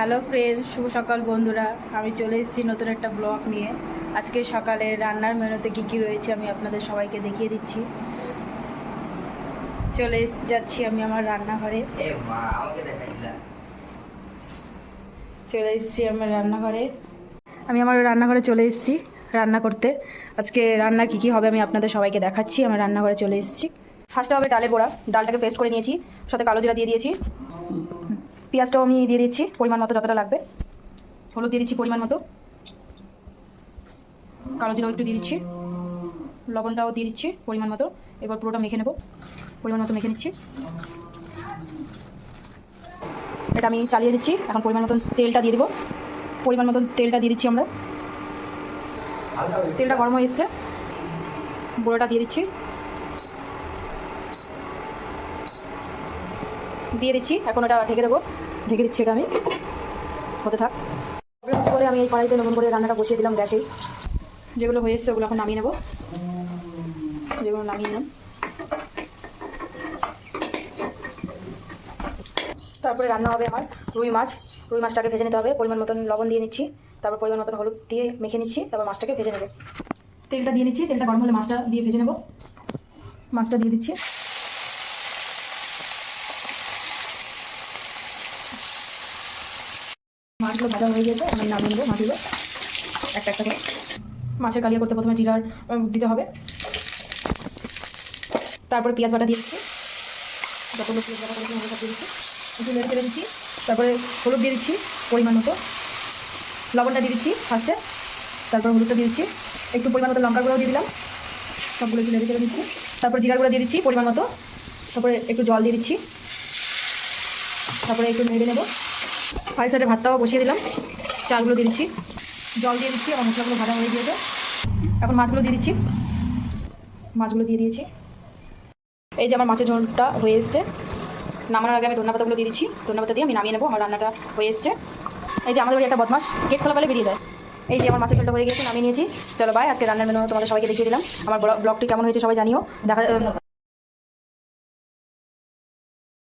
Hello friends, শুভ সকাল বন্ধুরা। আমি চলে এসেছি নতুন একটা ব্লগ নিয়ে। আজকে সকালে রান্নার মেনুতে কী কী রয়েছে আমি আপনাদের সবাইকে দেখিয়ে দিচ্ছি। যাচ্ছি আমি আমার রান্নাঘরে। আমি আমার রান্নাঘরে চলে এসেছি রান্না করতে। আজকে রান্না কী কী হবে আমি আপনাদের সবাইকে দেখাচ্ছি। আমার রান্নাঘরে চলে এসেছি। ফার্স্টে হবে ডালের বড়া। ডালটাকে পেস্ট করে নিয়েছি, সাথে কালো জিরা দিয়ে দিয়েছি। পেঁয়াজটাও আমি দিয়ে দিচ্ছি পরিমাণ মতো, যতটা লাগবে। হলুদ দিয়ে দিচ্ছি পরিমাণ মতো, কালো জিরাও একটু দিয়ে দিচ্ছি, লবণটাও দিয়ে দিচ্ছি পরিমাণ মতো। এবার পুরোটা মেখে নেব, পরিমাণ মতো মেখে নিচ্ছি। এটা আমি চালিয়ে দিচ্ছি। এখন পরিমাণ মতন তেলটা দিয়ে দিব, পরিমাণ মতন তেলটা দিয়ে দিচ্ছি আমরা। তেলটা গরম হয়ে এসছে, বড়াটা দিয়ে দিচ্ছি, এখন ওটা ঢেকে দেবো। ঢেকে দিচ্ছি, এটা আমি হতে থাক। বলে আমি এই কড়াইতে নতুন করে রান্নাটা বসিয়ে দিলাম গ্যাসে। যেগুলো হয়ে এসছে ওগুলো এখন নামিয়ে নেব। যেগুলো নামিয়ে নিলাম, তারপরে রান্না হবে আমার রুই মাছ। রুই মাছটাকে ভেজে নিতে হবে। পরিমাণ মতন লবণ দিয়ে নিচ্ছি, তারপর পরিমাণ মতন হলুদ দিয়ে মেখে নিচ্ছি, তারপর মাছটাকে ভেজে নেব। তেলটা দিয়ে নিচ্ছি, তেলটা গরম হলে মাছটা দিয়ে ভেজে নেব। মাছটা দিয়ে দিচ্ছি। মাছগুলো ভাজা হয়ে গেছে, আমি নামিয়ে নেবো মাছগুলো একটা একটা করে। মাছের কালিয়া করতে প্রথমে জিরার দিতে হবে, তারপরে পেঁয়াজ বাটা দিয়ে দিচ্ছি। যতগুলো পেঁয়াজ বাটা করেছি দিয়ে দিচ্ছি, একটু নেড়ে ফেলে দিচ্ছি। তারপরে হলুদ দিয়ে দিচ্ছি পরিমাণ মতো, লবণটা দিয়ে দিচ্ছি ফার্স্টে, তারপর হলুদটা দিয়ে দিচ্ছি, একটু পরিমাণ মতো লঙ্কার গুঁড়াও দিয়ে দিলাম। সবগুলো একটু নেড়ে ফেলে দিচ্ছি। তারপর জিরার গুঁড়া দিয়ে দিচ্ছি পরিমাণ মতো, তারপরে একটু জল দিয়ে দিচ্ছি, তারপরে একটু নেড়ে নেব। ফাইভ সাইডে ভাতটাও বসিয়ে দিলাম, চালগুলো দিয়ে দিচ্ছি, জল দিয়ে দিচ্ছি। আমার মশলাগুলো ভাজা হয়ে গিয়েছে। এখন মাছগুলো দিয়ে দিচ্ছি, মাছগুলো দিয়ে দিয়েছি। এই যে আমার মাছের ঝোলটা হয়ে এসছে। নামানোর আগে আমি ধন্যবাদগুলো দিয়ে দিচ্ছি। ধন্যবাদ দিয়ে আমি নামিয়ে নেবো। আমার রান্নাটা হয়ে এসছে। এই যে আমাদের বাড়ি একটা বদমাস গেট খোলা পেলে বেরিয়ে যায়। এই যে আমার মাছের ঝোলটা হয়ে গেছে, নামিয়ে নিয়েছি। চলো বাই। আজকে রান্নার মেনু তোমাদের সবাইকে দেখিয়ে দিলাম। আমার ব্লগটি কেমন হয়েছে সবাই জানিও। দেখা